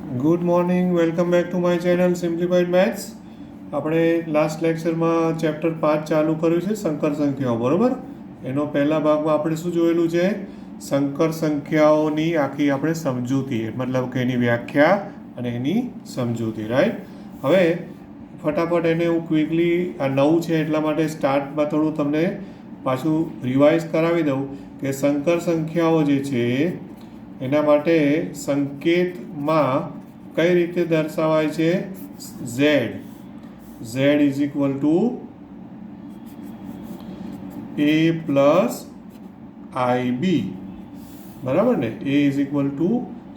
Good morning, welcome back to my channel simplified maths. આપણે last લેક્ચરમાં chapter 5 ચાલુ કર્યું છે, સંકર સંખ્યાઓ. બરાબર, એનો પહેલા ભાગમાં આપણે શું જોયેલું છે? સંકર સંખ્યાઓની આખી આપણે સમજૂતી, મતલબ કે એની વ્યાખ્યા અને એની સમજૂતી. રાઈટ. હવે ફટાફટ એને હું ક્વિકલી, આ નવું છે એટલા માટે સ્ટાર્ટમાં થોડું તમને પાછું રિવાઇઝ કરાવી દઉં કે સંકર સંખ્યાઓ જે છે એના માટે સંકેતમાં કઈ રીતે દર્શાવાય છે? z is equal to a plus ib. બરાબર ને? a is equal two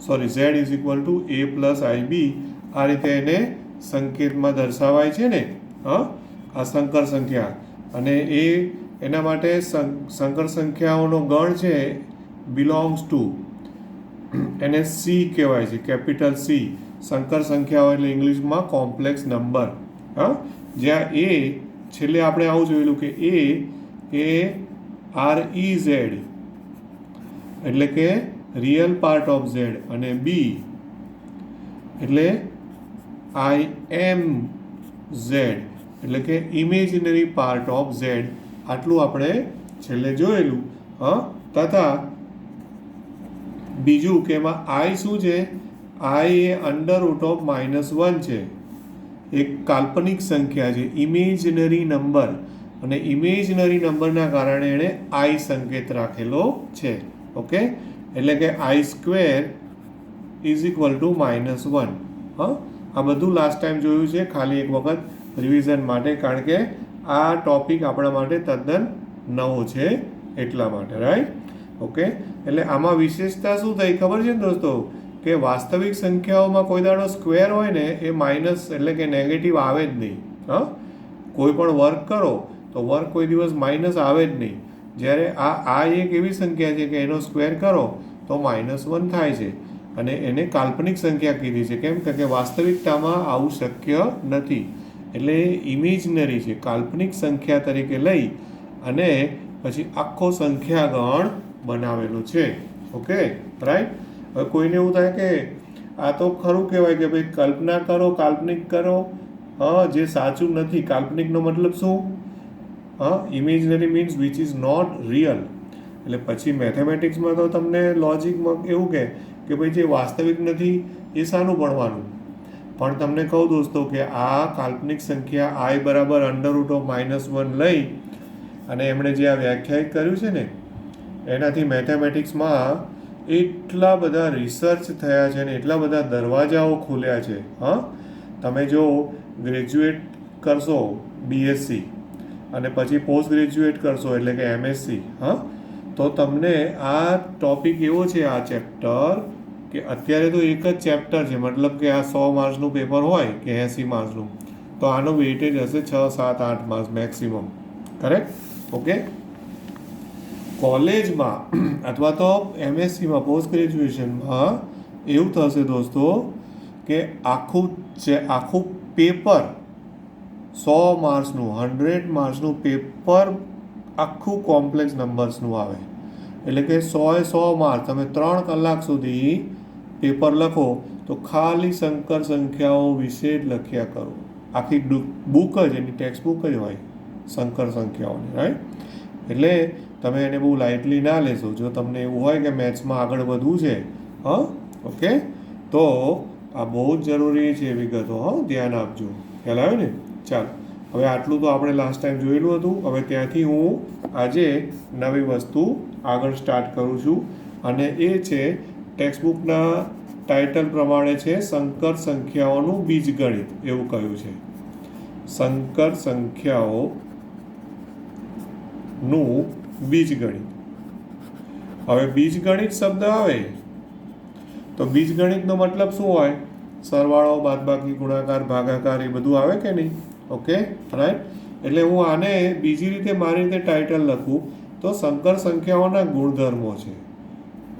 z is equal to a plus ib. આ રીતે એને સંકેતમાં દર્શાવાય છે ને, આ સંકર સંખ્યા. અને એના માટે સંકર સંખ્યાઓનો ગણ છે બિલોંગ્સ ટુ, એને સી કહેવાય છે, કેપિટલ સી. સંકર સંખ્યાઓ એટલે ઇંગ્લિશમાં કોમ્પ્લેક્સ નંબર. જ્યાં એ છેલ્લે આપણે આવું જોયેલું કે એ REZ એટલે કે રિયલ પાર્ટ ઓફ ઝેડ, અને બી એટલે IMZ એટલે કે ઇમેજિનરી પાર્ટ ઓફ ઝેડ. આટલું આપણે છેલ્લે જોયેલું. તથા બીજું કે એમાં આઈ શું છે? આઈ એ અંડરરૂટ ઓફ -1 છે, એક કાલ્પનિક સંખ્યા છે, ઇમેજનરી નંબર. અને ઇમેજનરી નંબરના કારણે એણે આઈ સંકેત રાખેલો છે. ઓકે, એટલે કે i square is equal two -1. આ બધું લાસ્ટ ટાઈમ જોયું છે, ખાલી એક વખત રિવિઝન માટે, કારણ કે આ ટોપિક આપણા માટે તદ્દન નવો છે એટલા માટે. રાઈટ. ઓકે, એટલે આમાં વિશેષતા શું થઈ ખબર છે ને દોસ્તો? કે વાસ્તવિક સંખ્યાઓમાં કોઈ દાડો સ્ક્વેર હોય ને એ માઇનસ એટલે કે નેગેટિવ આવે જ નહીં. કોઈ પણ વર્ક કરો તો વર્ક કોઈ દિવસ માઇનસ આવે જ નહીં. જ્યારે આ એક એવી સંખ્યા છે કે એનો સ્ક્વેર કરો તો -1 થાય છે, અને એને કાલ્પનિક સંખ્યા કીધી છે. કેમ? કે વાસ્તવિકતામાં આવું શક્ય નથી, એટલે ઇમેજનરી છે, કાલ્પનિક સંખ્યા તરીકે લઈ અને પછી આખો સંખ્યા ગણ બનાવેલો છે. Okay, right. હવે કોઈને એવું થાય કે આ તો ખરું કહેવાય કે ભાઈ કલ્પના કરો, કાલ્પનિક કરો, જે સાચું નથી. કાલ્પનિકનો મતલબ શું? Imaginary means which is not real. એટલે પછી મેથેમેટિક્સમાં તો તમને લોજિકમાં એવું કે ભાઈ જે વાસ્તવિક નથી એ શાનું ભણવાનું? પણ તમને કહું દોસ્તો કે આ કાલ્પનિક સંખ્યા i બરાબર અંડરરૂટ ઓફ -1 લઈ અને એમણે જે આ વ્યાખ્યાયિત કર્યું છે ને, એનાથી મેથેમેટિક્સમાં એટલા બધા રિસર્ચ થયા છે ને એટલા બધા દરવાજાઓ ખુલ્યા છે. તમે જો ગ્રેજ્યુએટ કરશો BSc અને પછી પોસ્ટ ગ્રેજ્યુએટ કરશો એટલે કે MSc, તો તમને આ ટોપિક એવો છે, આ ચેપ્ટર, કે અત્યારે તો એક જ ચેપ્ટર છે, મતલબ કે આ 100 માર્ક્સનું પેપર હોય કે 80 માર્ક્સનું, તો આનો વેઇટેજ હશે 6, 7, 8 માર્ક્સ મેક્સિમમ. કરેક્ટ? ઓકે. કોલેજમાં અથવા તો MScમાં પોસ્ટ ગ્રેજ્યુએશનમાં એવું થશે દોસ્તો કે આખું પેપર 100 માર્ક્સનું, 100 માર્ક્સનું પેપર આખું કોમ્પ્લેક્સ નંબર્સનું આવે. એટલે કે 100 માર્ક્સ, તમે 3 કલાક સુધી પેપર લખો તો ખાલી સંકર સંખ્યાઓ વિશે જ લખ્યા કરો. આખી બુક જ, એની ટેક્સ્ટ બુક જ હોય સંકર સંખ્યાઓની. રાઈટ. એટલે તમે એને બહુ લાઇટલી ના લેશો. જો તમને એવું હોય કે મેથ્સમાં આગળ વધવું છે, ઓકે, તો આ બહુ જ જરૂરી છે વિગતો. ધ્યાન આપજો. ખ્યાલ આવ્યો ને? ચાલો, હવે આટલું તો આપણે લાસ્ટ ટાઈમ જોયેલું હતું. હવે ત્યાંથી હું આજે નવી વસ્તુ આગળ સ્ટાર્ટ કરું છું, અને એ છે ટેક્સ્ટબુકના ટાઇટલ પ્રમાણે છે સંકર સંખ્યાઓનું બીજગણિત, એવું કહ્યું છે. સંકર સંખ્યાઓનું બીજગણિત. હવે બીજગણિત શબ્દ આવે તો બીજગણિતનો મતલબ શું હોય? સરવાળો, બાદબાકી, ગુણાકાર, ભાગાકાર, એ બધું આવે કે નહીં? Okay, right. એટલે હું આને બીજી રીતે, મારી રીતે ટાઇટલ લખું તો સંકર સંખ્યાઓના ગુણધર્મો છે.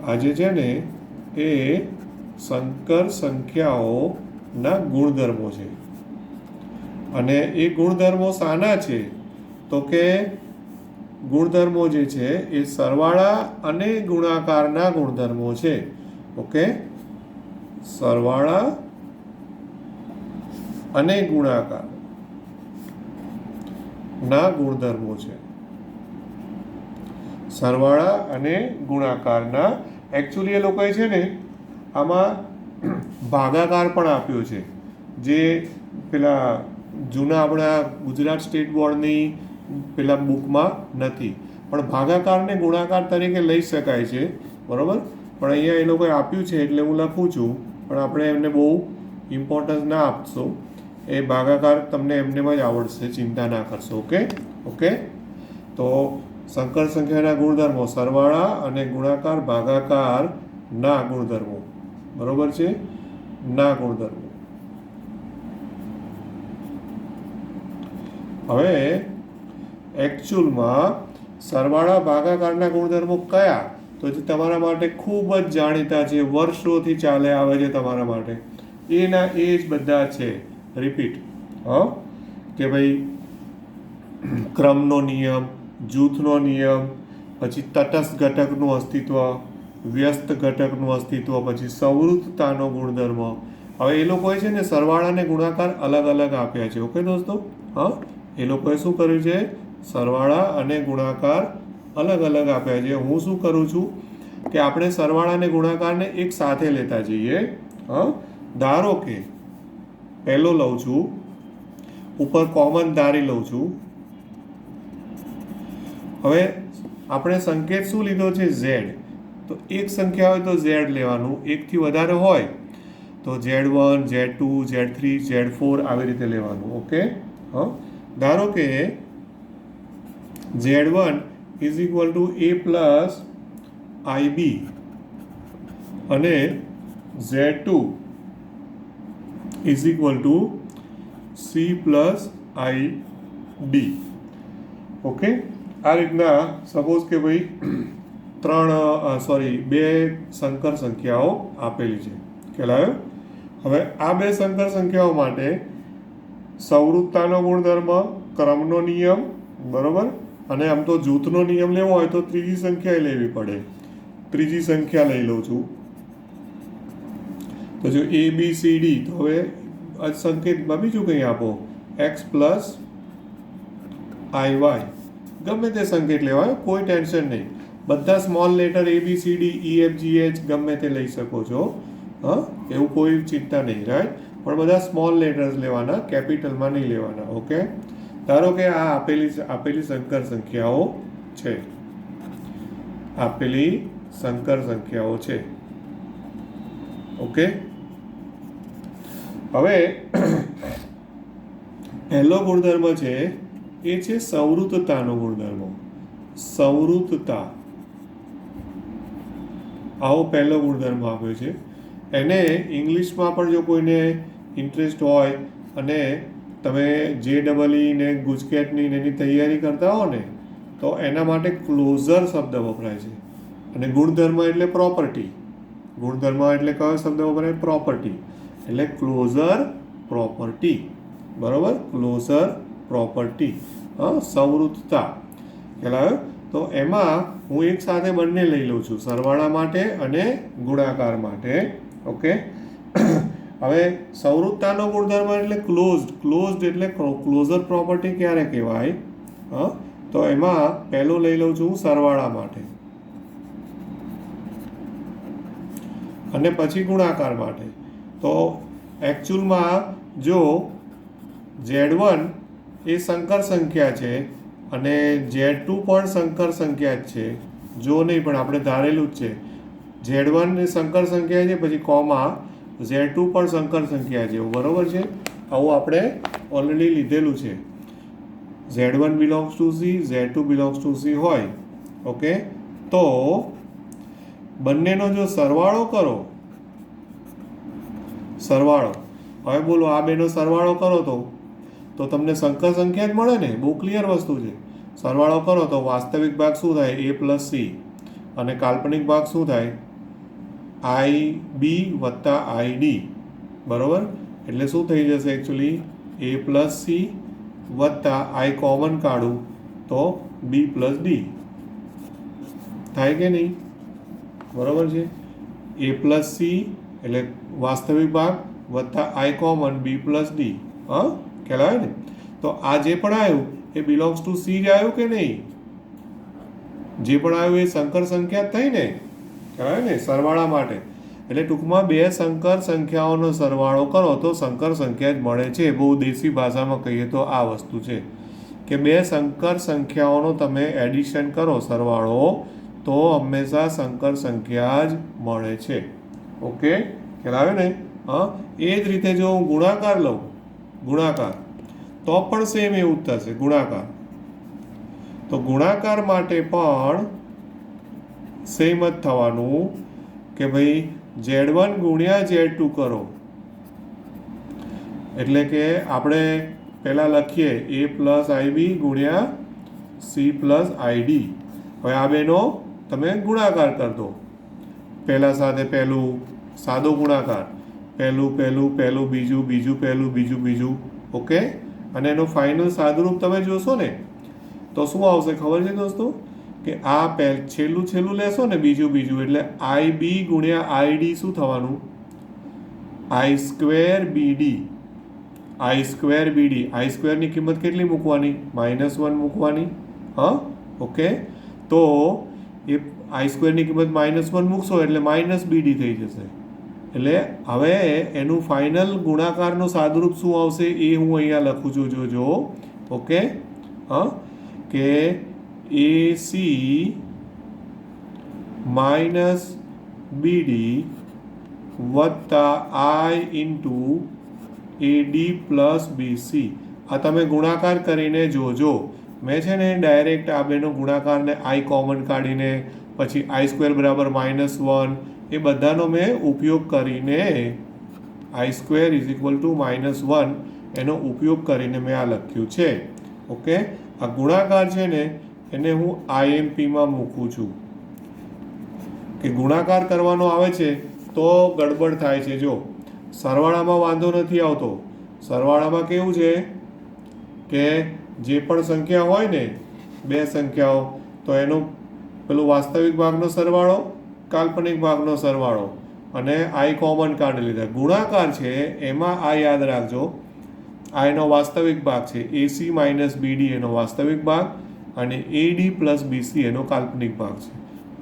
આજે છે ને એ સંકર સંખ્યાઓના ગુણધર્મો છે. અને એ ગુણધર્મો શાના છે? તો કે ગુણધર્મો જે છે એ સરવાળા અને ગુણાકારના ગુણધર્મો છે. ઓકે, સરવાળા અને ગુણાકાર ના ગુણધર્મો છે. સરવાળા અને ગુણાકારના એકચ્યુઅલી એ લોકોએ છે ને આમાં ભાગાકાર પણ આપ્યો છે, જે પેલા જૂના આપણા ગુજરાત સ્ટેટ બોર્ડની પેલા બુકમાં નથી, પણ ભાગાકારને ગુણાકાર તરીકે લઈ શકાય છે, બરાબર. પણ અહીંયા એ લોકોએ આપ્યું છે એટલે હું લખું છું, પણ આપણે એમને બહુ ઇમ્પોર્ટન્સ ના આપશો. એ ભાગાકાર તમને એમને જ આવડશે, ચિંતા ના કરશો. ઓકે. તો સંકર સંખ્યાના ગુણધર્મો સરવાળા અને ગુણાકાર ભાગાકાર ના ગુણધર્મો, બરોબર છે, ના ગુણધર્મો. હવે એકચ્યુઅલમાં સરવાળા ભાગાકારના ગુણધર્મો કયા, તો જે તમારા માટે ખૂબ જ જાણીતા છે, વર્ષોથી ચાલે આવે છે તમારા માટે, એના એ જ બધા છે. રિપીટ. કે ભાઈ ક્રમનો નિયમ, જૂથનો નિયમ, પછી તટસ્થ ઘટકનું અસ્તિત્વ, વ્યસ્ત ઘટકનું અસ્તિત્વ, પછી સંવૃત્તતાનો ગુણધર્મ. હવે એ લોકોએ છે ને સરવાળા અને ગુણાકાર અલગ અલગ આપ્યા છે. ઓકે દોસ્તો. એ લોકોએ શું કર્યું છે, સરવાળા અને ગુણાકાર અલગ અલગ આપ્યા છે. હું શું કરું છું કે આપણે સરવાળા અને ગુણાકારને એક સાથે લેતા જઈએ. ધારો કે પહેલો લઉં છું, ઉપર કોમન ધારી લઉં છું. હવે આપણે સંકેત શું લીધો છે, ઝેડ. તો એક સંખ્યા હોય તો ઝેડ લેવાનું, એકથી વધારે હોય તો Z1, Z2, Z3, Z4 આવી રીતે લેવાનું. ઓકે. ધારો કે Z1 is equal to A plus IB અને Z2 is equal two C plus ID. Okay. આ રીતના સપોઝ કે ભાઈ બે સંકર સંખ્યાઓ આપેલી છે, ખ્યાલ આવ્યો. હવે આ બે સંકર સંખ્યાઓ માટે સંવૃત્તતાનો ગુણધર્મ, ક્રમનો નિયમ, બરોબર, અને આમ તો જૂથનો નિયમ લેવો હોય તો ત્રીજી સંખ્યા લેવી પડે. ત્રીજી સંખ્યા લઈ લઉં છું. તો જો ABCD, તો હવે સંકેતમાં બીજું કંઈ આપો, X પ્લસ IY, ગમે તે સંકેત લેવાય, કોઈ ટેન્શન નહીં. બધા સ્મોલ લેટર ABCD EFGH ગમે તે લઈ શકો છો. એવું કોઈ ચિંતા નહીં, રાઈટ. પણ બધા સ્મોલ લેટર્સ લેવાના, કેપિટલમાં નહીં લેવાના. ઓકે. ધારો કે આ આપેલી સંકર સંખ્યાઓ છે, આપેલી સંકર સંખ્યાઓ છે. ઓકે. હવે પહેલો ગુણધર્મ છે એ છે સંવૃત્તતાનો ગુણધર્મ. સંવૃત્તતા, આવો પહેલો ગુણધર્મ આપ્યો છે. એને ઇંગ્લિશમાં પણ જો કોઈને ઇન્ટરેસ્ટ હોય અને તમે JEE ને ગુજકેટની એની તૈયારી કરતા હો ને, તો એના માટે ક્લોઝર શબ્દ વપરાય છે. અને ગુણધર્મ એટલે પ્રોપર્ટી. ગુણધર્મ એટલે કયો શબ્દ વપરાય, પ્રોપર્ટી. એટલે ક્લોઝર પ્રોપર્ટી, બરોબર, ક્લોઝર પ્રોપર્ટી. સંવૃત્તતા ખ્યાલ. તો એમાં હું એક સાથે બંને લઈ લઉં છું, સરવાળા માટે અને ગુણાકાર માટે. ઓકે. હવે સંવૃત્તતાનો ગુણધર્મ એટલે ક્લોઝડ એટલે ક્લોઝર પ્રોપર્ટી ક્યારે કહેવાય, તો એમાં પહેલું લઈ લઉં છું સરવાળા માટે અને પછી ગુણાકાર માટે. તો એકચ્યુઅલમાં જો Z1 એ સંકર સંખ્યા છે અને Z2 પણ સંકર સંખ્યા જ છે, જો નહીં પણ આપણે ધારેલું જ છે. Z1 એ સંકર સંખ્યા છે, પછી કોમા Z2 પણ સંકર સંખ્યા છે, બરોબર છે. આવું આપણે ઓલરેડી લીધેલું છે. Z1 belongs to C, Z2 belongs to C હોય. ઓકે. તો બંનેનો જો સરવાળો કરો, સરવાળો, હવે બોલો આ બેનો સરવાળો કરો તો તમને સંકર સંખ્યા જ મળે ને. બહુ ક્લિયર વસ્તુ છે. સરવાળો કરો તો વાસ્તવિક ભાગ શું થાય, A પ્લસ C, અને કાલ્પનિક ભાગ શું થાય, IB વત્તા ID, બરોબર. એટલે શું થઈ જશે એકચ્યુઅલી, A પ્લસ C વત્તા I કોમન કાઢું તો B પ્લસ D થાય કે નહીં, બરોબર છે. A પ્લસ C એટલે વાસ્તવિક ભાગ વત્તા આઈ કોમન બી પ્લસ ડી. હા, ખ્યાલ આવે ને? તો આ જે પણ આવ્યું એ બિલોંગ્સ ટુ સી જ આવ્યું કે નહીં? જે પણ આવ્યું એ સંકર સંખ્યા જ થઈ ને, ખ્યાલ આવે ને? સરવાળા માટે એટલે ટૂંકમાં બે સંકર સંખ્યાઓનો સરવાળો કરો તો સંકર સંખ્યા જ મળે છે. બહુ દેશી ભાષામાં કહીએ તો આ વસ્તુ છે કે બે સંકર સંખ્યાઓનો તમે એડિશન કરો સરવાળો તો હંમેશા સંકર સંખ્યા જ મળે છે. ઓકે, ખ્યાલ આવે ને? હા, એ જ રીતે જો હું ગુણાકાર લઉં, ગુણાકાર, તો પણ સેમ એવું જ થશે. ગુણાકાર તો ગુણાકાર માટે પણ સેમ જ થવાનું કે ભાઈ Z1 ગુણ્યા Z2 કરો. એટલે કે આપણે પહેલાં લખીએ a પ્લસ આઈબી ગુણ્યા સી પ્લસ આઈડી. હવે આ બેનો તમે ગુણાકાર કરી દો. પહેલાં સાથે પહેલું સાદો ગુણાકાર, પહેલું પહેલું પહેલું બીજું બીજું પહેલું બીજું બીજું. ઓકે, અને એનો ફાઇનલ સાદુરૂપ તમે જોશો ને તો શું આવશે ખબર છે દોસ્તો? કે આ છેલ્લું છેલ્લું લેશો ને બીજું બીજું એટલે આઈ બી ગુણ્યા આઈડી શું થવાનું? I square BD. I square બીડી. આઈ સ્ક્વેરની કિંમત કેટલી મૂકવાની? -1 મૂકવાની. હા, ઓકે. તો એ આઈ સ્ક્વેરની કિંમત -1 મૂકશો એટલે -BD થઈ જશે. એટલે હવે એનું ફાઇનલ ગુણાકારનો સાદુરૂપ શું આવશે એ હું અહીંયા લખું છું, જોજો. ઓકે, હા, કે AC -BD વત્તા I into AD plus BC. આ તમે ગુણાકાર કરીને જોજો. મેં છે ને ડાયરેક્ટ આ બેનો ગુણાકારને આઈ કોમન કાઢીને પછી આઈ સ્ક્વેર બરાબર -1 એ બધાનો મેં ઉપયોગ કરીને i square is equal two -1 એનો ઉપયોગ કરીને મેં આ લખ્યું છે. ઓકે, આ ગુણાકાર છે ને એને હું IMPમાં મૂકું છું કે ગુણાકાર કરવાનો આવે છે તો ગડબડ થાય છે. જો સરવાળામાં વાંધો નથી આવતો. સરવાળામાં કેવું છે કે જે પણ સંખ્યા હોય ને બે સંખ્યાઓ તો એનો પેલું વાસ્તવિક ભાગનો સરવાળો, કાલ્પનિક ભાગનો સરવાળો અને આઈ કોમન કાઢી લીધા. ગુણાકાર છે એમાં આ યાદ રાખજો, આ એનો વાસ્તવિક ભાગ છે, AC -BD એનો વાસ્તવિક ભાગ અને AD પ્લસ BC એનો કાલ્પનિક ભાગ છે.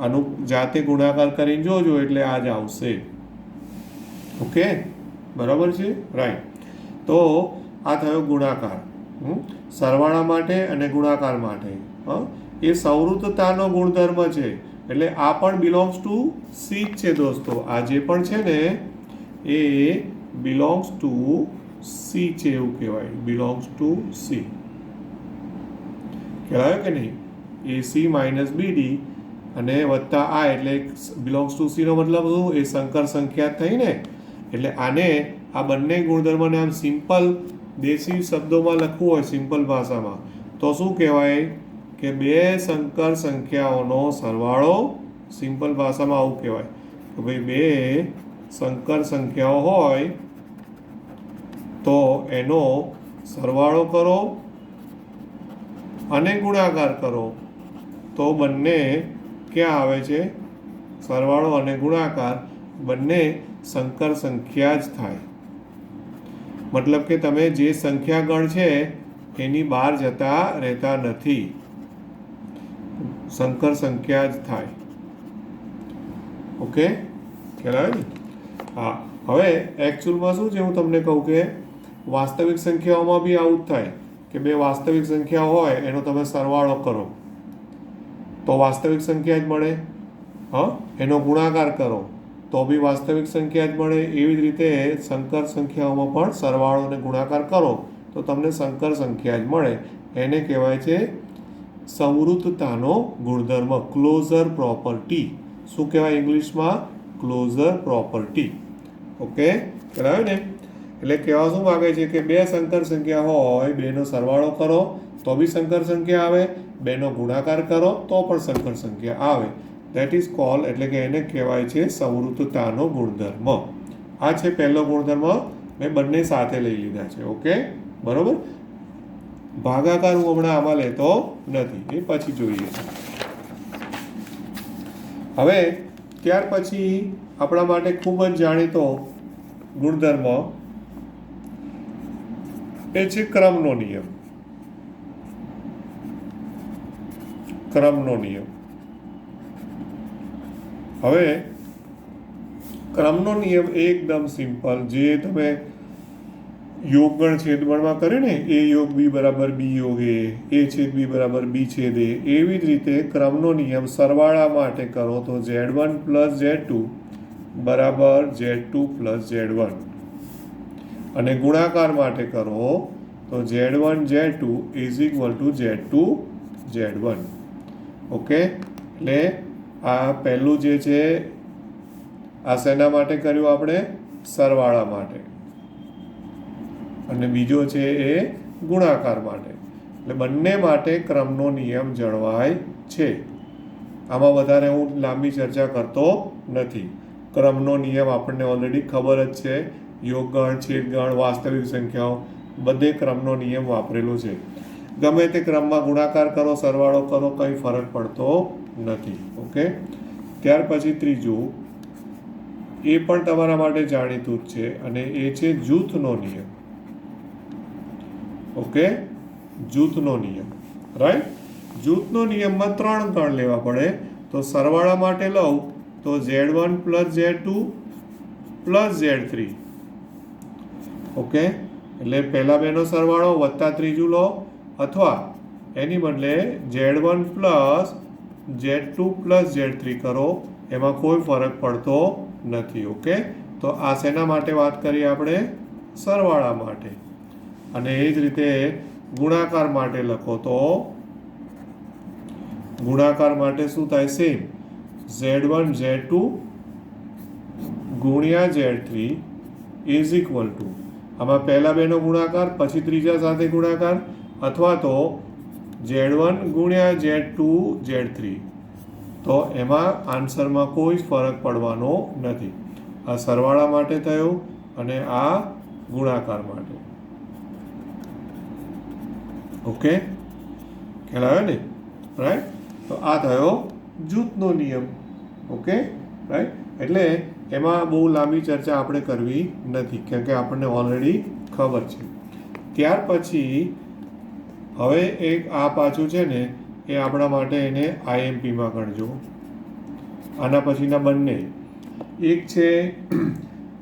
આનું જાતે ગુણાકાર કરીને જોજો એટલે આ જ આવશે. ઓકે, બરાબર છે? રાઈટ. તો આ થયો ગુણાકાર સરવાળા માટે અને ગુણાકાર માટે. હા, એ સંવૃત્તતાનો ગુણધર્મ છે એટલે આ પણ બિલોંગ્સ ટુ સી જ છે દોસ્તો. આ જે પણ છે ને એ બિલોંગ્સ ટુ સી છે એવું કહેવાય. બિલોંગ્સ ટુ સી કહેવાય કે નહીં? AC -BD અને વત્તા આ એટલે બિલોંગ્સ ટુ સી નો મતલબ શું? એ સંકર સંખ્યા થઈ ને. એટલે આને આ બંને ગુણધર્મને આમ સિમ્પલ દેશી શબ્દોમાં લખવું હોય સિમ્પલ ભાષામાં તો શું કહેવાય કે બે સંકર સંખ્યાઓનો સરવાળો. સિમ્પલ ભાષામાં આવું કહેવાય કે ભાઈ બે સંકર સંખ્યાઓ હોય તો એનો સરવાળો કરો અને ગુણાકાર કરો તો બંને ક્યાં આવે છે? સરવાળો અને ગુણાકાર બંને સંકર સંખ્યા જ થાય. મતલબ કે તમે જે સંખ્યા ગણ છે એની બહાર જતા રહેતા નથી, સંકર સંખ્યા જ થાય. ઓકે, ખ્યાલ આવે ને? હા, હવે એકચ્યુઅલમાં શું છે હું તમને કહું કે વાસ્તવિક સંખ્યાઓમાં બી આવું જ થાય કે બે વાસ્તવિક સંખ્યા હોય એનો તમે સરવાળો કરો તો વાસ્તવિક સંખ્યા જ મળે. હા, એનો ગુણાકાર કરો તો બી વાસ્તવિક સંખ્યા જ મળે. એવી જ રીતે સંકર સંખ્યાઓમાં પણ સરવાળો અને ગુણાકાર કરો તો તમને સંકર સંખ્યા જ મળે. એને કહેવાય છે સંવૃત્તતાનો ગુણધર્મ, ક્લોઝર પ્રોપર્ટી. શું કહેવાય ઇંગ્લિશમાં? Closure property. ઓકે, બરાબર ને? એટલે કહેવા શું માગે છે કે બે સંકર સંખ્યા હોય બેનો સરવાળો કરો તો બી સંકર સંખ્યા આવે, બેનો ગુણાકાર કરો તો પણ સંકર સંખ્યા આવે. દેટ ઇઝ કોલ, એટલે કે એને કહેવાય છે સંવૃત્તતાનો ગુણધર્મ. આ છે પહેલો ગુણધર્મ, મેં બંને સાથે લઈ લીધા છે. ઓકે, બરોબર. ભાગાકાર હું હમણાં આમાં લેતો નથી, એ પછી જોઈએ. હવે ત્યાર પછી આપણા માટે ખૂબ જ જાણીતો ગુણધર્મ એ છે ક્રમનો નિયમ. ક્રમનો નિયમ. હવે ક્રમનો નિયમ એકદમ સિમ્પલ, જે તમે યોગગણ છેદગણમાં કર્યું ને, એ યોગ બી બરાબર બી યોગ એ છેદ બી બરાબર બી છેદ એ, એવી જ રીતે ક્રમનો નિયમ સરવાળા માટે કરો તો Z1 પ્લસ Z2 બરાબર Z2 પ્લસ Z1, અને ગુણાકાર માટે કરો તો Z1 Z2 is equal two Z2 Z1. Okay, એટલે આ પહેલું જે છે આ શેના માટે કર્યું આપણે? સરવાળા માટે. અને બીજો છે એ ગુણાકાર માટે. એટલે બંને માટે ક્રમનો નિયમ જળવાય છે. આમાં વધારે હું લાંબી ચર્ચા કરતો નથી. ક્રમનો નિયમ આપણને ઓલરેડી ખબર જ છે. યોગગણ, છેદગણ, વાસ્તવિક સંખ્યાઓ બધે ક્રમનો નિયમ વાપરેલો છે. ગમે તે ક્રમમાં ગુણાકાર કરો, સરવાળો કરો, કંઈ ફરક પડતો નથી. ઓકે, ત્યાર પછી ત્રીજું, એ પણ તમારા માટે જાણીતું જ છે, અને એ છે જૂથનો નિયમ. ઓકે, જૂથનો નિયમ, રાઈટ. જૂથનો નિયમમાં 3 ગણ લેવા પડે. તો સરવાળા માટે લઉં તો Z1 plus Z2 plus Z3. Okay, એટલે પહેલા બેનો સરવાળો વત્તા ત્રીજું લો, અથવા એની બદલે Z1 plus Z2 plus Z3 કરો, એમાં કોઈ ફરક પડતો નથી. ઓકે, તો આ શેના માટે વાત કરીએ આપણે? સરવાળા માટે. અને એ જ રીતે ગુણાકાર માટે લખો તો ગુણાકાર માટે શું થાય? સેમ, Z1 Z2 ગુણ્યા Z3 ઇઝ ઇક્વલ ટુ, આમાં પહેલા બેનો ગુણાકાર પછી ત્રીજા સાથે ગુણાકાર, અથવા તો Z1 ગુણ્યા Z2 Z3. તો એમાં આન્સરમાં કોઈ જ ફરક પડવાનો નથી. આ સરવાળા માટે થયો અને આ ગુણાકાર માટે. ઓકે, ખ્યાલ આવ્યો ને? રાઈટ. તો આ થયો જૂથનો નિયમ. Okay, right. એટલે એમાં બહુ લાંબી ચર્ચા આપણે કરવી નથી, કેમ કે આપણને ઓલરેડી ખબર છે. ત્યાર પછી હવે એક આ પાછું છે ને, એ આપણા માટે એને IMPમાં ગણજો. આના પછીના બંને, એક છે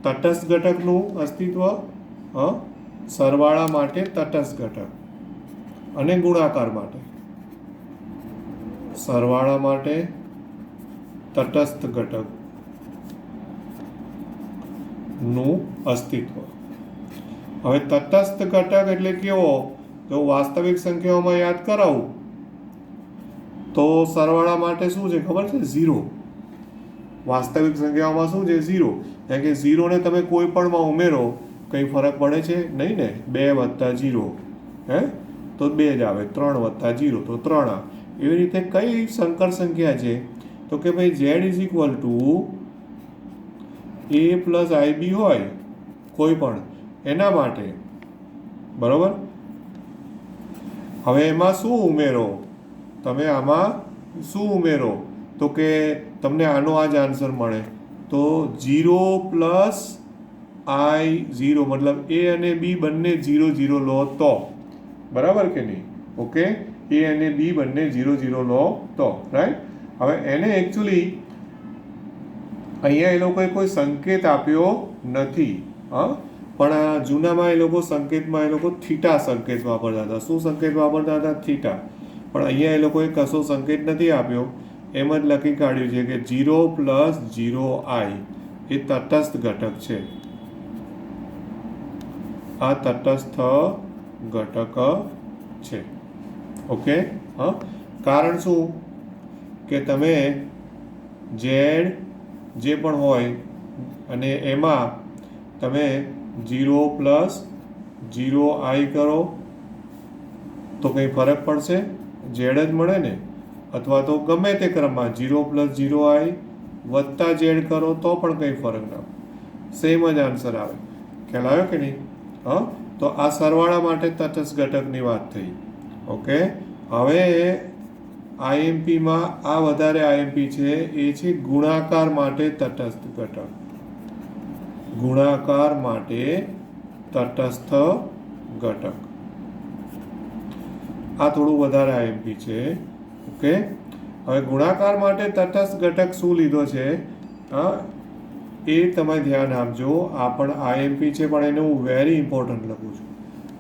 તટસ્થ ઘટકનું અસ્તિત્વ, સરવાળા માટે તટસ્થ ઘટક, અને ગુણાકાર માટે સરવાળા માટે તટસ્થ ઘટક નું અસ્તિત્વ. હવે તટસ્થ ઘટક એટલે કેવો? જો વાસ્તવિક સંખ્યાઓમાં યાદ કરાવું તો સરવાળા માટે શું છે ખબર છે? 0. વાસ્તવિક સંખ્યાઓમાં શું છે? 0. કારણ કે 0 ને તમે કોઈ પણમાં ઉમેરો, કંઈ ફરક પડે છે નહીં ને. 2 વત્તા 0 તો 2 જ આવે, 3 વત્તા 0 તો 3 આવે. એવી રીતે કઈ સંકર સંખ્યા છે? તો કે ભાઈ Z is equal to A plus IB હોય કોઈ પણ, એના માટે. બરાબર. હવે એમાં શું ઉમેરો? તમે આમાં શું ઉમેરો? તો કે તમને આનો આ જ આન્સર મળે. તો 0 પ્લસ I0, મતલબ A અને B બંને 0 0 લો તો. બરાબર કે નહીં? ઓકે, A અને B બંને 0 0 લો તો, રાઈટ. હવે એને એકચ્યુઅલી અહીંયા એ લોકોએ કોઈ સંકેત આપ્યો નથી, પણ જૂનામાં એ લોકો સંકેતમાં એ લોકો થીટા સંકેત વાપરતા હતા. શું સંકેત વાપરતા હતા? થીટા. પણ અહીંયા એ લોકોએ કશો સંકેત નથી આપ્યો, એમ જ લખી કાઢ્યું છે કે 0 પ્લસ 0I એ તટસ્થ ઘટક છે. આ તટસ્થ ઘટક છે. ઓકે, કારણ શું? કે તમે Z જે પણ હોય અને એમાં તમે 0 પ્લસ 0I કરો તો કંઈ ફરક પડશે? Z જ મળે ને. અથવા તો ગમે તે ક્રમમાં 0 પ્લસ 0I વત્તા Z કરો તો પણ કંઈ ફરક ના પડે, સેમ જ આન્સર આવે. ખ્યાલ આવ્યો કે નહીં? તો આ સરવાળા માટે તટસ્થ ઘટકની વાત થઈ. ઓકે, હવે IMPમાં આ વધારે IMP છે, એ છે ગુણાકાર માટે તટસ્થ ઘટક. ગુણાકાર માટે તટસ્થ ઘટક. આ થોડું વધારે આઈએમપી છે. ઓકે, હવે ગુણાકાર માટે તટસ્થ ઘટક શું લીધો છે એ તમે ધ્યાન આપજો. આ પણ આઈએમપી છે, પણ એને હું વેરી ઇમ્પોર્ટન્ટ લખું છું.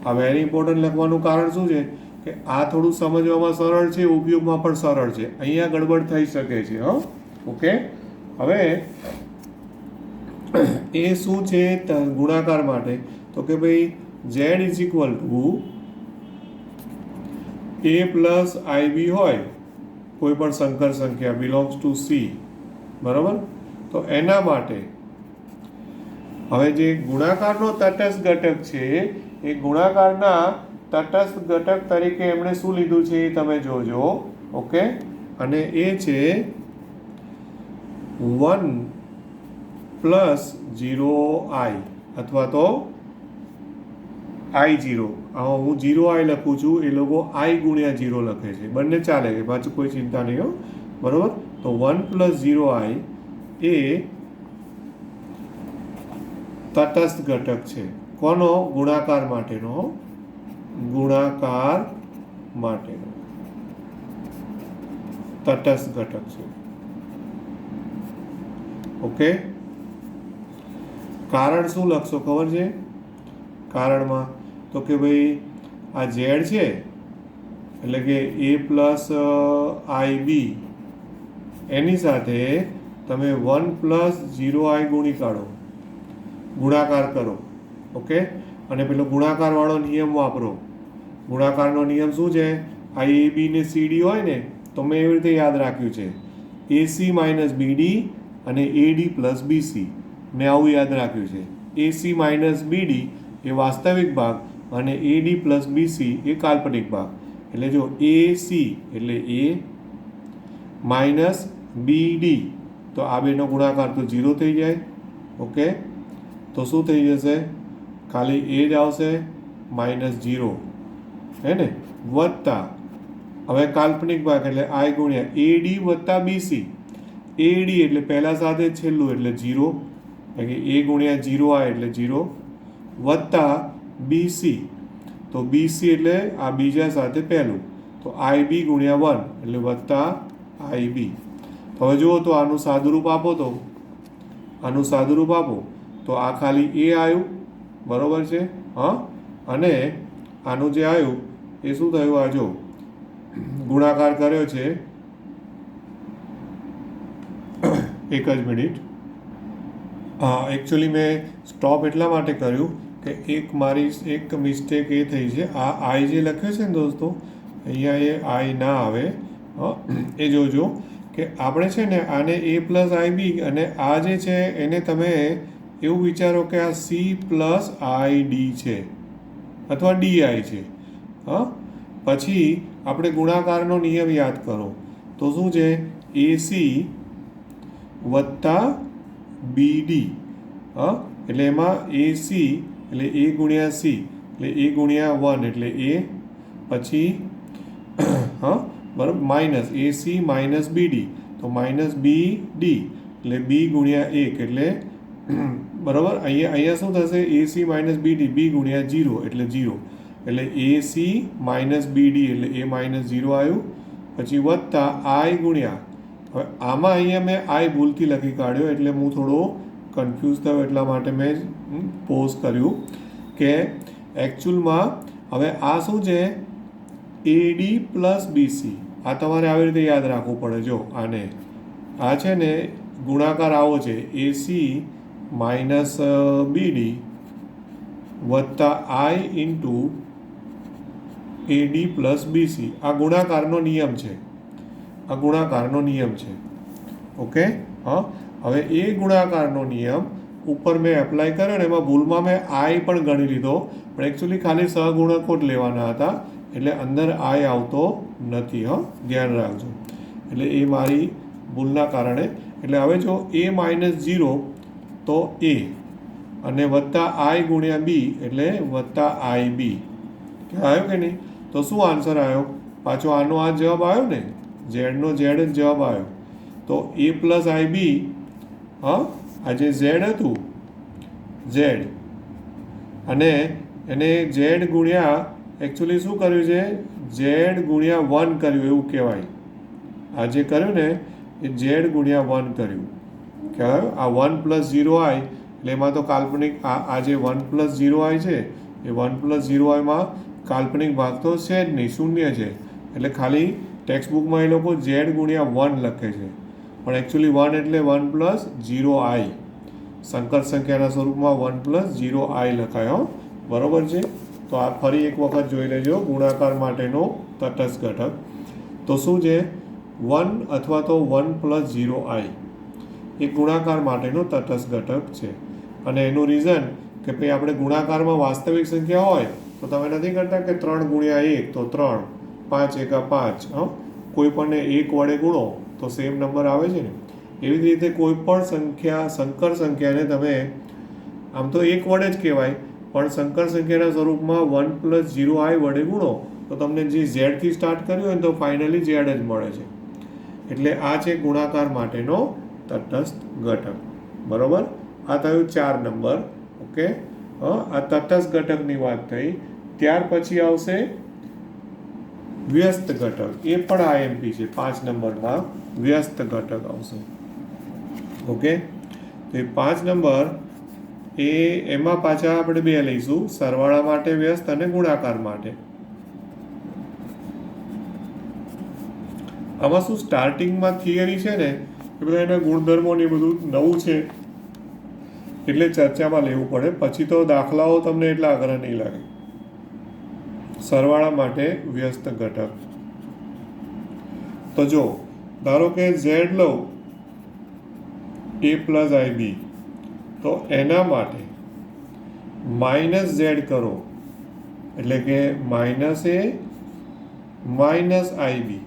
આ વેરી ઇમ્પોર્ટન્ટ લખવાનું કારણ શું છે કે આ થોડું સમજવામાં સરળ છે, ઉપયોગમાં પણ સરળ છે. અહીંયા ગડબડ થઈ શકે છે. ઓકે, હવે એ શું છે ગુણાકાર માટે? તો કે ભાઈ z is equal to a plus IB હોય કોઈ પણ સંકર સંખ્યા બિલોંગ્સ ટુ C, બરાબર? તો એના માટે હવે જે ગુણાકારનો તટસ્થ ઘટક છે એ ગુણાકારના તટસ્થ ઘટક તરીકે એમણે શું લીધું છે એ તમે જોજો. ઓકે, અને એ છે 1 પ્લસ 0i અથવા તો I0. આમાં હું 0i લખું છું, એ લોકો I ગુણ્યા 0 લખે છે. બંને ચાલે છે, પાછું કોઈ ચિંતા નહીં હો, બરાબર? તો 1 પ્લસ 0i એ તટસ્થ ઘટક છે. કોનો? ગુણાકાર માટેનો. ગુણાકાર માટેનો તટસ્થ ઘટક છે. ઓકે, કારણ શું લખશો ખબર છે કારણમાં? તો કે ભાઈ આ z છે એટલે કે a પ્લસ IB એની સાથે તમે 1 પ્લસ 0i ગુણી કાઢો, ગુણાકાર કરો. ઓકે, અને પેલો ગુણાકારવાળો નિયમ વાપરો. ગુણાકારનો નિયમ શું છે? IAB ને CD હોય ને તો મેં એવી રીતે યાદ રાખ્યું છે AC માઇનસ BD અને AD પ્લસ BC. મેં આવું યાદ રાખ્યું છે. AC માઇનસ BD એ વાસ્તવિક ભાગ અને AD પ્લસ BC એ કાલ્પનિક ભાગ. એટલે જો AC એટલે A માઇનસ BD તો આ બેનો ગુણાકાર તો 0 થઈ જાય. ઓકે, તો શું થઈ જશે? ખાલી એ જ આવશે, -0, હે ને? વત્તા હવે કાલ્પનિક ભાગ એટલે I ગુણ્યા AD વત્તા BC. AD એટલે પહેલા સાથે છેલ્લું એટલે 0, એટલે કે A ગુણ્યા 0i એટલે 0, વત્તા BC તો BC એટલે આ બીજા સાથે પહેલું તો IB ગુણ્યા 1 એટલે વત્તા IB. હવે જુઓ તો આનું સાદુરૂપ આપો, તો આનું સાદુરૂપ આપો તો આ ખાલી એ આવ્યું, બરોબર છે? અને આનું જે આવ્યું એ શું થયું? આ જો ગુણાકાર કર્યો છે, એક જ મિનિટ. એકચ્યુઅલી મેં સ્ટોપ એટલા માટે કર્યું કે મારી એક મિસ્ટેક એ થઈ છે. આ આઈ જે લખ્યો છે ને દોસ્તો, અહીંયા એ આઈ ના આવે. એ જોજો કે આપણે છે ને આને A પ્લસ IB અને આ જે છે એને તમે એવું વિચારો કે આ C પ્લસ ID છે અથવા DI છે. પછી આપણે ગુણાકારનો નિયમ યાદ કરો તો શું છે? AC વત્તા BD. એટલે એમાં AC એટલે A ગુણ્યા C એટલે A ગુણ્યા 1 એટલે A, પછી બરાબર માઇનસ AC માઇનસ BD તો માઇનસ BD એટલે B ગુણ્યા 1 એટલે બરાબર. અહીંયા શું થશે? AC માઇનસ BD B ગુણ્યા 0 એટલે 0 એટલે AC માઇનસ BD એટલે A માઇનસ 0 આવ્યું. પછી વત્તા I ગુણ્યા, હવે આમાં અહીંયા મેં I ભૂલથી લખી કાઢ્યો એટલે હું થોડો કન્ફ્યુઝ થયો, એટલા માટે મેં પોઝ કર્યું કે એકચ્યુઅલમાં હવે આ શું છે? AD plus BC. આ તમારે આવી રીતે યાદ રાખવું પડે. જો આને આ છે ને ગુણાકાર આવો છે AC માઇનસ BD વત્તા I into AD plus BC. આ ગુણાકારનો નિયમ છે, આ ગુણાકારનો નિયમ છે. ઓકે, હવે એ ગુણાકારનો નિયમ ઉપર મેં એપ્લાય કર્યો ને એમાં ભૂલમાં મેં I પણ ગણી લીધો, પણ એકચ્યુઅલી ખાલી સહગુણકો જ લેવાના હતા એટલે અંદર I આવતો નથી. ધ્યાન રાખજો. એટલે એ મારી ભૂલના કારણે. એટલે હવે જો A માઇનસ 0 તો A અને વત્તા I ગુણ્યા B એટલે વત્તા IB. આવ્યો કે નહીં? તો શું આન્સર આવ્યો? પાછો આનો આ જવાબ આવ્યો ને, ઝેડનો ઝેડ જ જવાબ આવ્યો. તો A પ્લસ IB, આ જે Z હતું ઝેડ અને એને ઝેડ ગુણ્યા એકચ્યુઅલી શું કર્યું છે ઝેડ ગુણ્યા 1 કર્યું એવું કહેવાય. આ જે કર્યું ને એ ઝેડ ગુણ્યા 1 કર્યું કહેવાય. આ 1 પ્લસ 0 આઈ એટલે એમાં તો કાલ્પનિક આ જે 1 પ્લસ 0 આઈ છે એ 1 પ્લસ 0 આઈમાં કાલ્પનિક ભાગ તો છે જ નહીં, શૂન્ય છે. એટલે ખાલી ટેક્સ્ટ બુકમાં એ લોકો ઝેડ ગુણ્યા 1 લખે છે, પણ એકચ્યુઅલી 1 એટલે 1 પ્લસ 0 આઈ. સંકર સંખ્યાના સ્વરૂપમાં 1 પ્લસ 0 આઈ લખાયો. બરોબર છે. તો આ ફરી એક વખત જોઈ લેજો. ગુણાકાર માટેનો તટસ્થ ઘટક તો શું છે 1 અથવા તો 1 પ્લસ 0 આઈ એ ગુણાકાર માટેનો તટસ્થ ઘટક છે. અને એનું રીઝન કે ભાઈ આપણે ગુણાકારમાં વાસ્તવિક સંખ્યા હોય તો તમે નથી કરતા કે 3 ગુણ્યા 1 તો 3, 5 એકા 5. કોઈ પણને 1 વડે ગુણો તો સેમ નંબર આવે છે ને. એવી જ રીતે કોઈ પણ સંખ્યા સંકર સંખ્યાને તમે આમ તો 1 વડે જ કહેવાય, પણ સંકર સંખ્યાના સ્વરૂપમાં 1 પ્લસ 0 આઈ વડે ગુણો તો તમને જે ઝેડથી સ્ટાર્ટ કર્યું હોય તો ફાઇનલી ઝેડ જ મળે છે. એટલે આ છે ગુણાકાર માટેનો તટસ્થ ઘટક. બરોબર. આ થયું 4 નંબર. ઓકે. આ તટસ્થ ઘટકની વાત થઈ. ત્યાર પછી આવશે વ્યસ્ત ઘટક. એ પણ આઈએમપી છે. 5 નંબરમાં વ્યસ્ત ઘટક આવશે. ઓકે. તો એ 5 નંબર એમાં પાછા આપણે બે લઈશું, સરવાળા માટે વ્યસ્ત અને ગુણાકાર માટે. આમાં શું સ્ટાર્ટિંગમાં થિયરી છે ને એ બધા એના ગુણધર્મો ને બધું નવું છે એટલે ચર્ચામાં લેવું પડે. પછી તો દાખલાઓ તમને એટલા આગળ નહીં લાગે. સરવાળા માટે વ્યસ્ત ઘટક તો જો ધારો કે ઝેડ લઉં a પ્લસ આઈ બી, તો એના માટે માઇનસ ઝેડ કરો એટલે કે માઇનસ એ માઇનસ આઈ બી.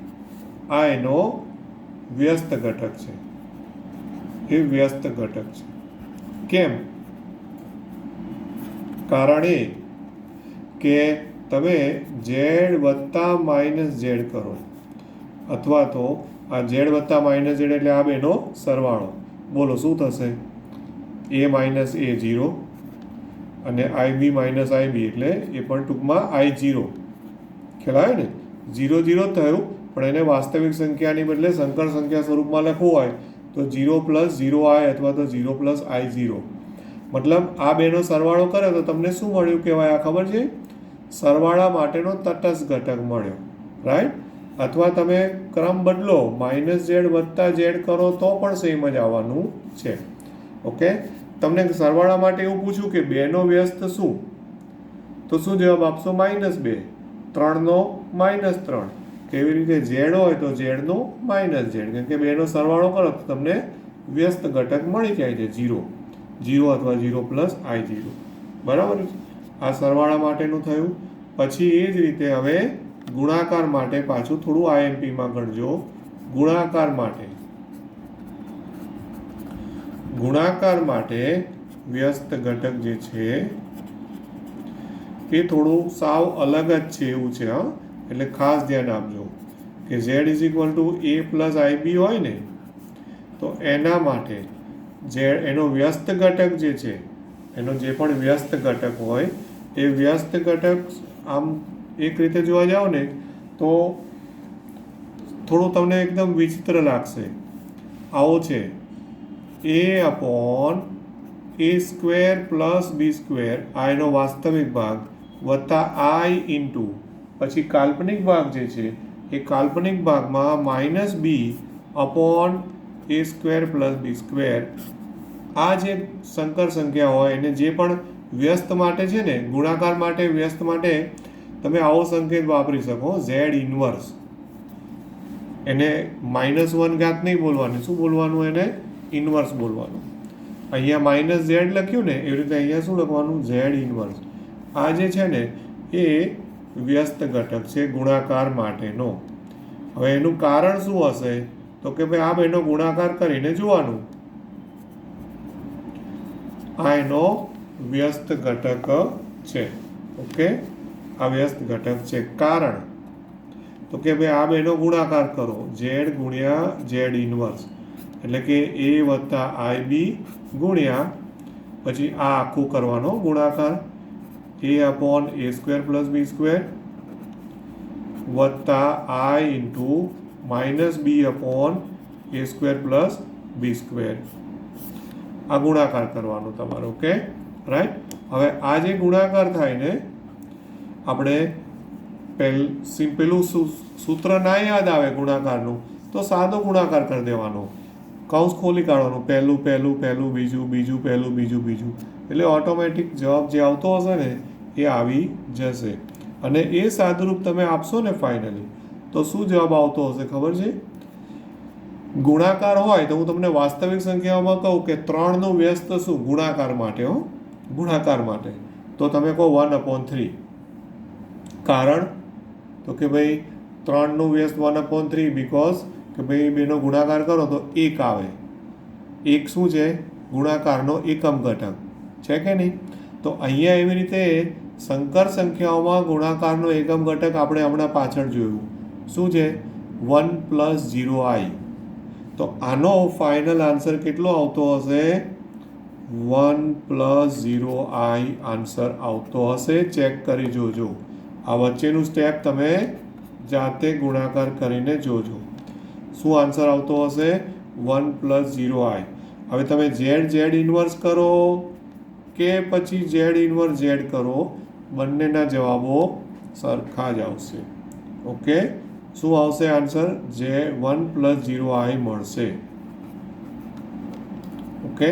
આ એનો વ્યસ્ત ઘટક છે. એ વ્યસ્ત ઘટક છે. કેમ? કારણ એ કે તમે ઝેડ વત્તા માઇનસ ઝેડ કરો અથવા તો આ ઝેડ વત્તા માઇનસ ઝેડ એટલે આ બેનો સરવાળો. બોલો શું થશે? એ માઇનસ એ 0 અને આઈ બી માઇનસ આઈ બી એટલે એ પણ ટૂંકમાં આઈ 0. ખ્યાલ આવે ને? 0 0 થયું, પણ એને વાસ્તવિક સંખ્યાની બદલે સંકર સંખ્યા સ્વરૂપમાં લખવું હોય તો 0 પ્લસ 0 આઈ અથવા તો 0 પ્લસ આઈ 0. મતલબ આ બેનો સરવાળો કરે તો તમને શું મળ્યું કહેવાય? આ ખબર છે? સરવાળા માટેનો તટસ્થ ઘટક મળ્યો. રાઈટ. અથવા તમે ક્રમ બદલો, માઇનસ ઝેડ વત્તા ઝેડ કરો તો પણ સેમ જ આવવાનું છે. ઓકે. તમને સરવાળા માટે એવું પૂછ્યું કે 2નો વ્યસ્ત શું, તો શું જવાબ આપશો? -2. 3નો -3. કેવી રીતે? ઝેડ હોય તો ઝેડનો માઇનસ ઝેડ, કેમ કે 2નો સરવાળો કરો તો તમને વ્યસ્ત ઘટક મળી જાય છે 0 0 અથવા 0 પ્લસ આઈ 0. બરાબર છે. આ સરવાળા માટેનું થયું. પછી એ જ રીતે હવે ગુણાકાર માટે પાછું થોડું આઈએમપીમાં ગણજો. ગુણાકાર માટે વ્યસ્ત ઘટક જે છે એ થોડું સાવ અલગ જ છે એવું છે. એટલે ખાસ ધ્યાન આપજો કે z is equal to a plus I B હોય ને તો એના માટે એનો વ્યસ્ત ઘટક જે છે, એનો જે પણ વ્યસ્ત ઘટક હોય એ વ્યસ્ત ઘટક આમ એક રીતે જોવા જાઓ ને તો થોડું તમને એકદમ વિચિત્ર લાગશે. આવો છે a upon a square plus B square, આ એનો વાસ્તવિક ભાગ, વત્તા આઈ ઇન્ટુ પછી કાલ્પનિક ભાગ જે છે એ કાલ્પનિક ભાગમાં માઇનસ બી અપોન એ સ્ક્વેર પ્લસ બી સ્ક્વેર. આ જે સંકર સંખ્યા હોય એને જે પણ વ્યસ્ત માટે છે ને, ગુણાકાર માટે વ્યસ્ત માટે તમે આવો સંકેત વાપરી શકો, ઝેડ ઇનવર્સ. એને -1 ઘાત નહીં બોલવાનું. શું બોલવાનું? એને ઇનવર્સ બોલવાનું. અહીંયા માઇનસ ઝેડ લખ્યું ને એવી રીતે અહીંયા શું લખવાનું? Z inverse. આ જે છે ને એ વ્યસ્ત ઘટક છે ગુણાકાર માટેનો. હવે એનું કારણ શું હશે? તો કે ભાઈ આ બેનો ગુણાકાર કરીને જોવાનું. આ એનો વ્યસ્ત ઘટક છે. ઓકે. આ વ્યસ્ત ઘટક છે. કારણ તો કે ભાઈ આ બેનો ગુણાકાર કરો, ઝેડ ગુણ્યા ઝેડ ઇનવર્સ એટલે કે a વત્તા આઈ બી ગુણ્યા પછી આ આખું કરવાનો ગુણાકાર a/a² + b² વત્તા i × -b/a² + b². આ ગુણાકાર કરવાનો તમારો. Okay, right. હવે આ જે ગુણાકાર થાય ને, આપણે પેલું સૂત્ર ના યાદ આવે ગુણાકારનું તો સાદો ગુણાકાર કરી દેવાનો. કૌંસ ખોલી કાઢવાનું, પહેલું પહેલું પહેલું, બીજું બીજું પહેલું બીજું બીજું, એટલે ઓટોમેટિક જવાબ જે આવતો હશે ને એ આવી જશે. અને એ સાદુરૂપ તમે આપશો ને ફાઇનલી તો શું જવાબ આવતો હશે ખબર છે? ગુણાકાર હોય તો હું તમને વાસ્તવિક સંખ્યાઓમાં કહું કે 3નું વ્યસ્ત શું ગુણાકાર માટે, ગુણાકાર માટે તો તમે કહો 1/3. કારણ તો કે ભાઈ 3નું વ્યસ્ત 1/3 બીકોઝ કે ભાઈ બેનો ગુણાકાર કરો તો 1 આવે. 1 શું છે? ગુણાકારનો એકમ ઘટક છે કે નહીં? તો અહીંયા એવી રીતે સંકર સંખ્યાઓમાં ગુણાકારનો એકમ ઘટક આપણે હમણાં પાછળ જોયું શું છે? 1 + 0i. તો આનો ફાઇનલ આન્સર કેટલો આવતો હશે? 1 + 0i આન્સર આવતો હશે. ચેક કરી જોજો. આ વચ્ચેનું સ્ટેપ તમે જાતે ગુણાકાર કરીને જોજો. શું આન્સર આવતો હશે? 1 + 0i. હવે તમે z ઇન્વર્સ કરો કે પછી z ઇન્વર્સ z કરો, બંનેના જવાબો સરખા જ આવશે. ઓકે, શું આવશે આન્સર? 1 + 0i મળશે. ઓકે,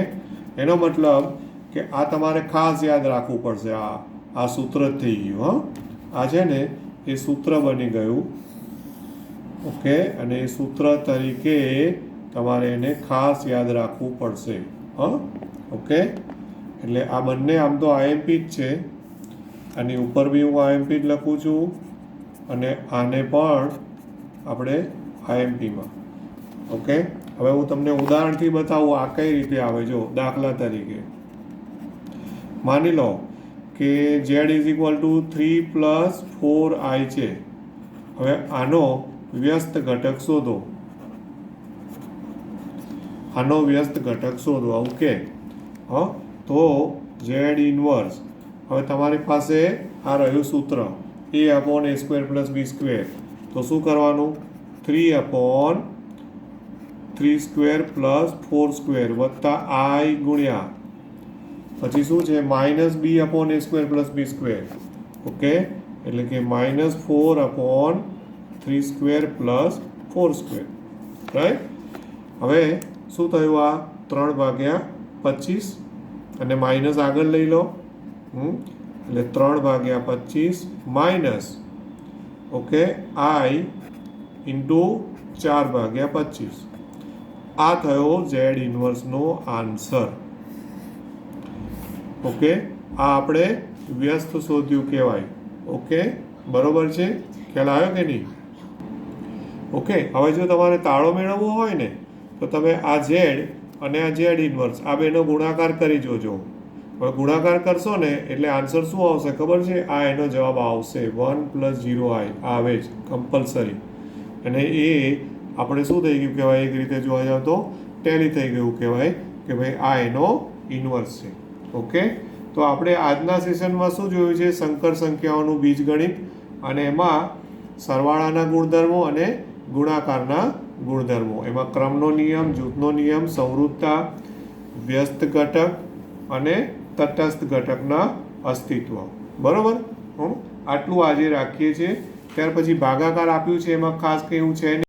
એનો મતલબ કે આ તમારે ખાસ યાદ રાખવું પડશે. આ સૂત્ર જ થઈ ગયું. આ છે ને એ સૂત્ર બની ગયું. ઓકે, અને એ સૂત્ર તરીકે તમારે એને ખાસ યાદ રાખવું પડશે. ઓકે, એટલે આ બંને આમ તો IMP જ છે. આની ઉપર બી હું IMP જ લખું છું અને આને પણ આપણે IMPમાં. ઓકે, હવે હું તમને ઉદાહરણથી બતાવું આ કઈ રીતે આવે. જો દાખલા તરીકે માની લો કે z = 3 + 4i છે. હવે આનો વ્યસ્ત ઘટક શોધો. આનો વ્યસ્ત ઘટક શોધો. ઓકે, તો z ઇન્વર્સ, હવે તમારી પાસે આ રહ્યું સૂત્ર a/a² + b². તો શું કરવાનું? 3/3² + 4² વત્તા i ગુણ્યા પછી શું છે? -b/a² + b². ઓકે, એટલે કે -4/3² + 4². રાઈટ. હવે શું થયું? આ 3/25 અને માઇનસ આગળ લઈ લો. એટલે 3/25 માઇનસ ઓકે i × 4/25. આ થયો z ઇન્વર્સનો આન્સર. ઓકે, આ આપણે વ્યસ્ત શોધ્યું કહેવાય. ઓકે, બરોબર છે? ખ્યાલ આવ્યો કે નહીં? ઓકે, હવે જો તમારે તાળો મેળવવો હોય ને તો તમે આ z અને આ z ઇન્વર્સ આ બેનો ગુણાકાર કરી જોજો. હવે ગુણાકાર કરશો ને એટલે આન્સર શું આવશે ખબર છે? આ એનો જવાબ આવશે 1 + 0i આવે જ કમ્પલસરી. અને એ આપણે શું થઈ ગયું કહેવાય? એક રીતે જોવા જાવ તો ટેલી થઈ ગયું કહેવાય કે ભાઈ આ એનો ઇન્વર્સ છે. ઓકે, તો આપણે આજના સેશનમાં શું જોયું છે? સંકર સંખ્યાઓનું બીજગણિત, અને એમાં સરવાળાના ગુણધર્મો અને ગુણાકારના ગુણધર્મો. એમાં ક્રમનો નિયમ, જૂથનો નિયમ, સંવૃત્તતા, વ્યસ્ત ઘટક અને તટસ્થ ઘટકના અસ્તિત્વ. બરોબર? આટલું આજે રાખીએ છીએ. ત્યાર પછી ભાગાકાર આપ્યું છે, એમાં ખાસ કંઈ એવું છે નહીં.